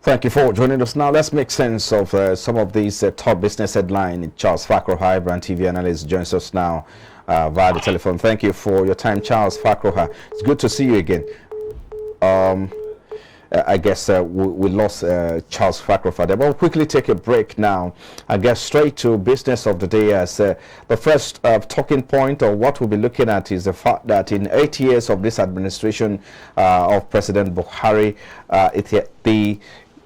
Thank you for joining us. Now let's make sense of some of these top business headlines. Charles Fakroha, IBrandTV analyst, joins us now via the telephone. Thank you for your time, Charles Fakroha. It's good to see you again. I guess we lost Charles Fakroha there, but we'll quickly take a break now. I guess straight to business of the day. As the first talking point of what we'll be looking at is the fact that in 8 years of this administration of President Buhari,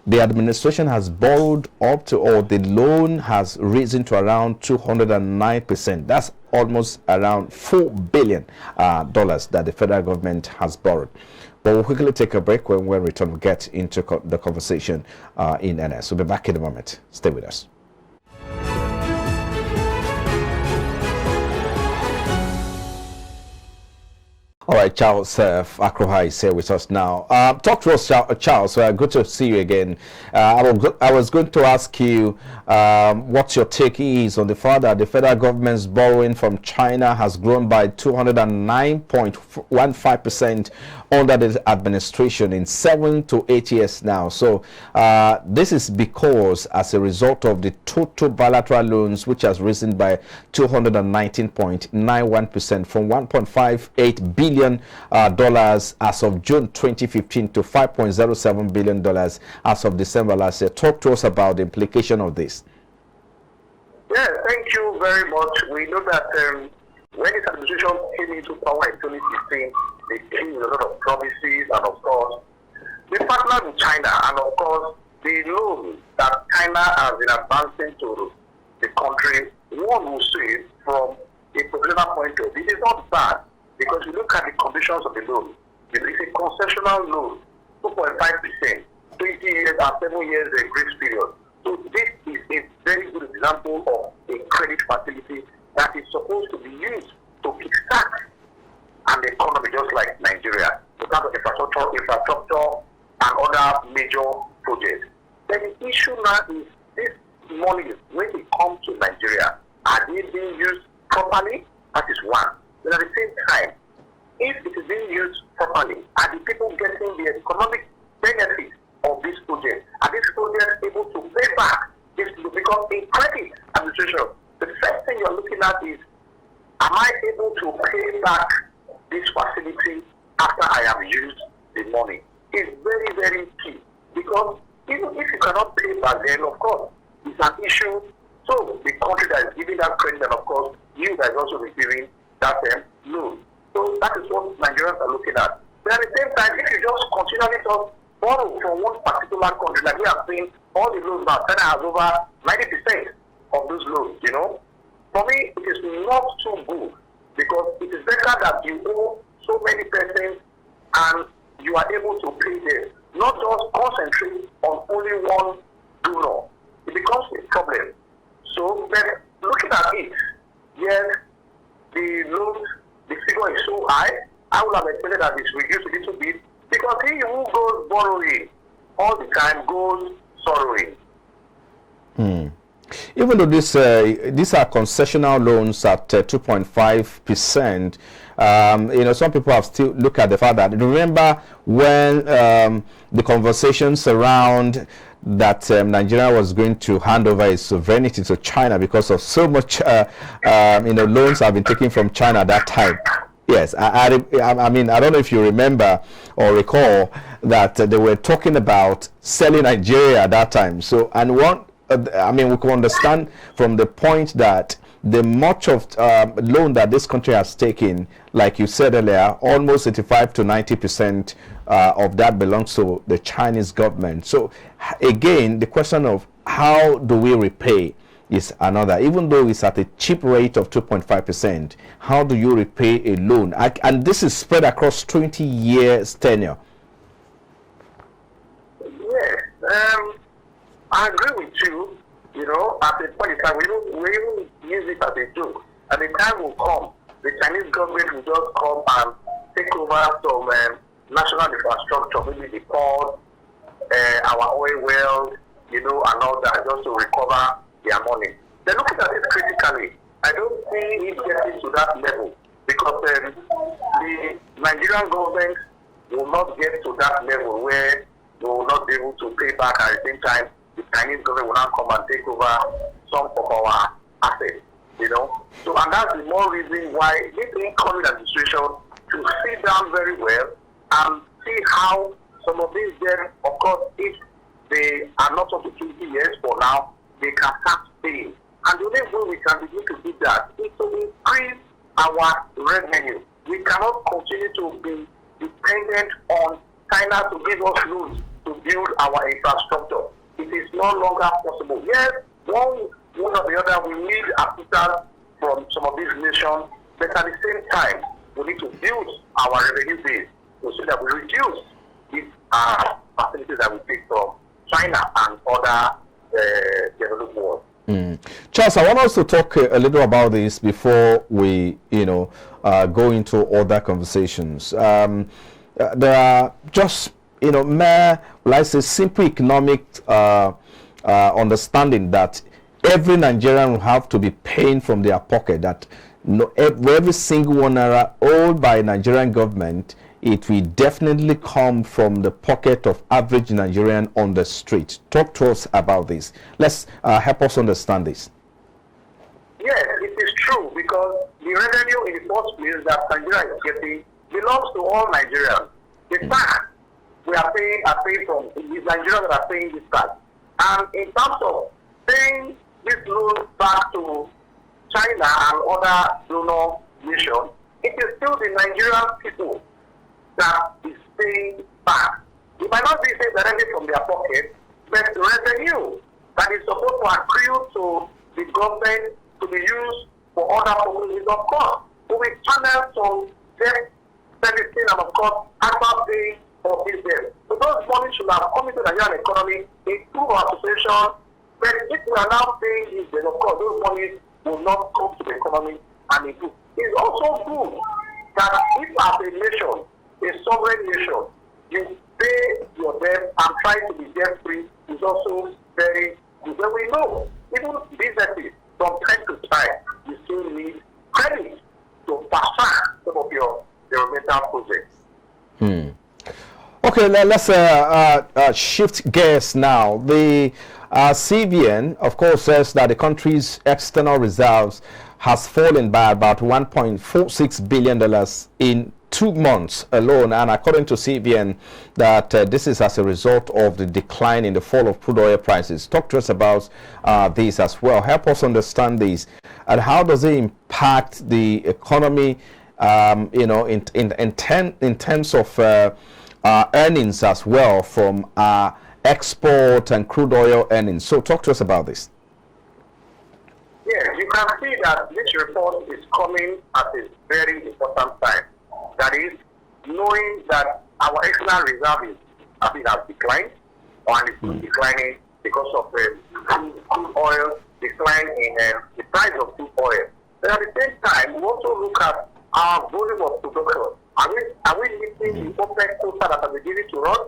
the administration has borrowed up to, or the loan has risen to around 209%. That's almost around $4 billion that the federal government has borrowed. But we'll quickly take a break. When we return, we'll get into the conversation in NS. We'll be back in a moment. Stay with us. All right, Charles Fakroha is here with us now. Talk to us, Charles. Good to see you again. I was going to ask you what your take is on the fact that the federal government's borrowing from China has grown by 209.15% under the administration in 7 to 8 years now. So this is because as a result of the total bilateral loans, which has risen by 219.91% from $1.58 billion as of June 2015 to $5.07 billion as of December last year. Talk to us about the implication of this. Yeah, thank you very much. We know that when this administration came into power in 2016, they came with a lot of promises, and of course, they partnered with China, and of course, the loan that China has been advancing to the country, one will say from a professional point of view, it is not bad, because you look at the conditions of the loan. It is a concessional loan, 2.5%, 20 years and 7 years a grace period. So this is a very good example of a credit facility that is supposed to be used to kickstart an economy just like Nigeria, in terms of infrastructure and other major projects. Then the issue now is this money, when it comes to Nigeria, are they being used properly? That is one. But at the same time, if it is being used properly, are the people getting the economic benefits of this project? Are these projects able to pay back this? Because in credit administration, the first thing you're looking at is, am I able to pay back this facility after I have used the money? It's very, very key. Because even if you cannot pay back, then of course, it's an issue. So the country that is giving that credit, and of course, you guys also receiving that loan. So that is what Nigerians are looking at. But at the same time, if you just continually just borrow from one particular country, like we have seen all the loans now, China has over 90% of those loans, you know. For me, it is not too good, because it is better that you owe so many persons and you are able to pay them, not just concentrate on only one donor. It becomes a problem. So then looking at it, yes, the loan, the figure is so high. I would have expected that it's reduced a little bit, because he who goes borrowing all the time goes sorrowing. Even though these are concessional loans at 2.5%, some people have still looked at the fact that, remember when the conversations around that Nigeria was going to hand over its sovereignty to China because of so much loans have been taken from China at that time. Yes, I mean, I don't know if you remember or recall that they were talking about selling Nigeria at that time. So, and we can understand from the point that the much of loan that this country has taken, like you said earlier, almost 85 to 90% of that belongs to the Chinese government. So again, the question of how do we repay is another. Even though it's at a cheap rate of 2.5%, how do you repay a loan? And this is spread across 20 years tenure. Yes, I agree with you. You know, at the point in time, we even use it as a joke. And the time will come, the Chinese government will just come and take over some national infrastructure, maybe the port, our oil wells, and all that, just to recover their money. They're looking at it critically. I don't see it getting to that level, because the Nigerian government will not get to that level where we will not be able to pay back at the same time. The Chinese government will not come and take over some of our assets, you know. So, and that's the more reason why this incoming administration should sit down very well and see how some of these debts, of course, if they are not up to 20 years for now, they can start paying. And the only way we can begin to do that is to increase our revenue. We cannot continue to be dependent on China to give us loans to build our infrastructure. It is no longer possible. Yes, one or the other, we need assistance from some of these nations, but at the same time, we need to build our revenue base so that we reduce these facilities that we take from China and other developed world. Charles, I want us to talk a little about this before we, go into other conversations. There are just, mere, let's say, simple economic understanding that every Nigerian will have to be paying from their pocket. That every single one naira owed by Nigerian government, it will definitely come from the pocket of average Nigerian on the street. Talk to us about this. Let's help us understand this. Yes, it is true, because the revenue in the first place that Nigeria is getting belongs to all Nigerians. The tax we are paying from the Nigerians that are paying this tax. And in terms of paying this loan back to China and other donor nations, it is still the Nigerian people that is paying back. It might not be paid directly from their pocket, but the revenue that is supposed to accrue to the government to be used for other purposes, of course, we will channel some debt servicing and, of course, actual paying for this debt. So those money should have come into the Nigerian economy, improve our situation, but if we are now paying this, then of course those money will not come to the economy and improve. It's also good that if as a nation, a sovereign nation, you pay your debt and try to be debt free is also very good. But we know even businesses from time to time, you still need credit to pass some of your environmental projects. Okay, let's shift gears now. The CBN, of course, says that the country's external reserves has fallen by about $1.46 billion in 2 months alone, and according to CBN, that this is as a result of the decline in the fall of crude oil prices. Talk to us about this as well. Help us understand this, and how does it impact the economy, in terms of earnings as well from export and crude oil earnings. So talk to us about this. Yes, you can see that this report is coming at a very important time. That is, knowing that our external reserve has declined, and it's declining because of crude oil decline in the price of crude oil. But at the same time, we also look at our volume of production. Are we meeting the OPEC quota that has been given to us?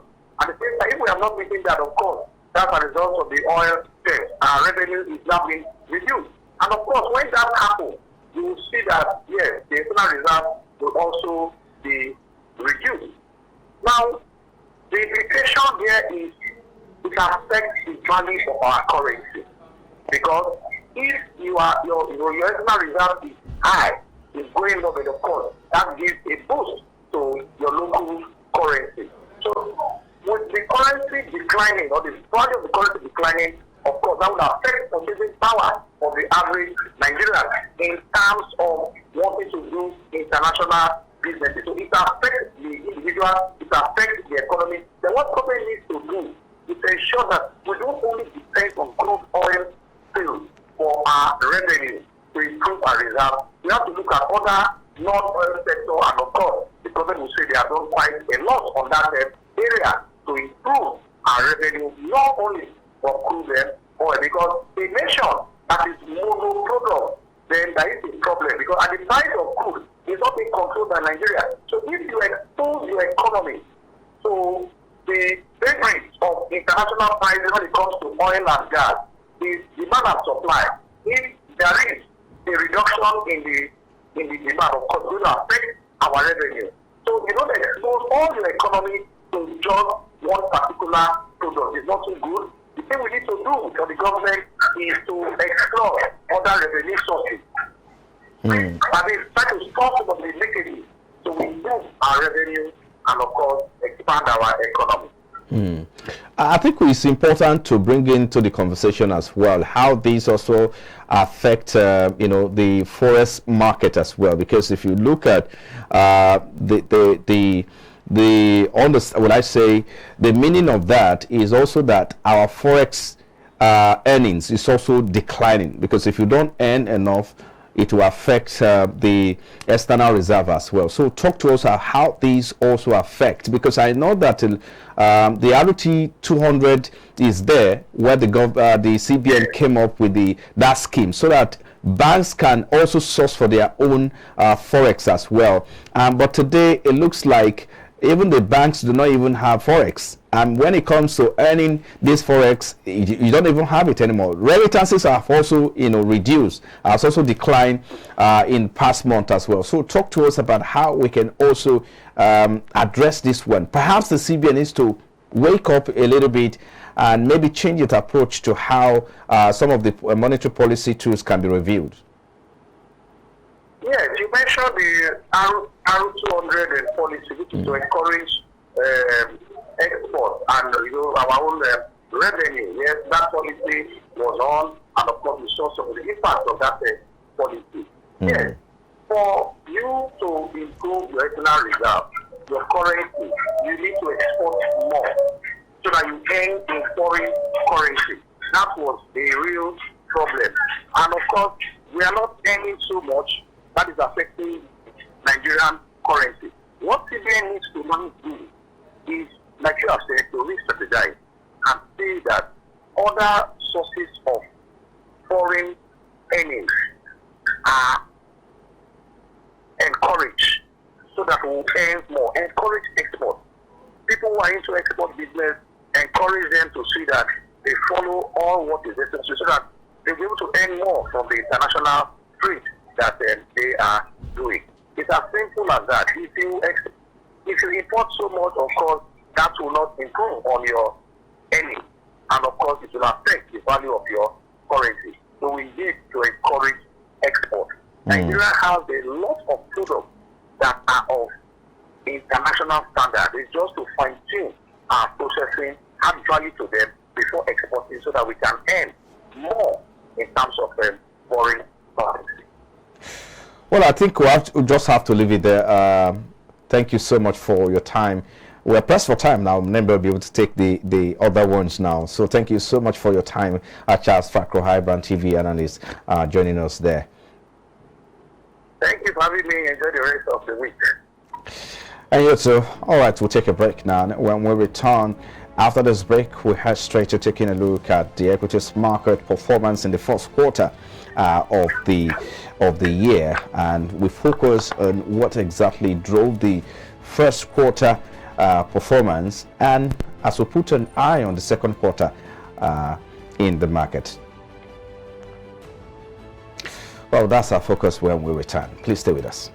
At the same time, if we are not meeting that, of course, that's a result of the oil theft. Our revenue is now being reduced. And of course, when that happens, you will see that, yes, the external reserve will also be reduced. Now, the implication here is it affects the value of our currency. Because if your external reserve is high, is going up, and of course, that gives a boost to your local currency. So, with the currency declining, or the value of the currency declining, of course, that will affect the purchasing power of the average Nigerian in terms of wanting to do international businesses. So it affects the individual, it affects the economy. Then what government needs to do is to ensure that we don't only depend on crude oil sales for our revenue to improve our reserve. We have to look at other non-oil sector, and of course, the government will say they have done quite a lot on that area to improve our revenue, not only for crude oil, because a nation that is monoproduct, then there is a problem, because at the price of crude is not being controlled by Nigeria. So if you expose your economy to the vagaries of international prices when it comes to oil and gas, the demand and supply, if there is a reduction in the demand, of course, will affect our revenue. So you don't expose all your economy to just one particular product is not too good, the thing we need to do for the government is to explore other revenue sources. I mean, try to stop some of the leakages so we improve our revenue and, of course, expand our economy. I think it's important to bring into the conversation as well how these also affect, the forest market as well. Because if you look at the meaning of that is also that our forex earnings is also declining, because if you don't earn enough, it will affect the external reserve as well. So talk to us how these also affect, because I know that the RT 200 is there where the CBN came up with that scheme so that banks can also source for their own forex as well. But today it looks like even the banks do not even have forex, and when it comes to earning this forex, you don't even have it anymore. Remittances have also reduced, has also declined in past month as well. So talk to us about how we can also address this one. Perhaps the CBN needs to wake up a little bit and maybe change its approach to how some of the monetary policy tools can be reviewed. Yes, you mentioned the R200 policy, which is to encourage export and our own revenue. Yes, that policy was on, and of course we saw some of the impact of that policy. Yes, for you to improve your external reserve, your currency, you need to export more so that you earn in foreign currency. That was a real problem, and of course we are not earning so much. That is affecting Nigerian currency. What CBN needs to now do is, like you have said, to re-strategize and see that other sources of foreign earnings are encouraged so that we will earn more. Encourage export. People who are into export business, encourage them to see that they follow all what is necessary so that they'll be able to earn more from the international trade that they are doing. It's as simple as that. If you import so much, of course, that will not improve on your earnings, and of course, it will affect the value of your currency. So we need to encourage export. Nigeria has a lot of products that are of international standard. It's just to fine-tune our processing, add value to them before exporting, so that we can earn more in terms of foreign currency. Well, I think we just have to leave it there. Thank you so much for your time. We're pressed for time now. Never be able to take the other ones now. So thank you so much for your time, Charles Fakro, IBrandTV analyst, joining us there. Thank you for having me. Enjoy the rest of the week. And you too. All right, we'll take a break now. When we return after this break, we head straight to taking a look at the equities market performance in the first quarter of the year, and we focus on what exactly drove the first quarter performance, and as we put an eye on the second quarter in the market. Well, that's our focus when we return. Please stay with us.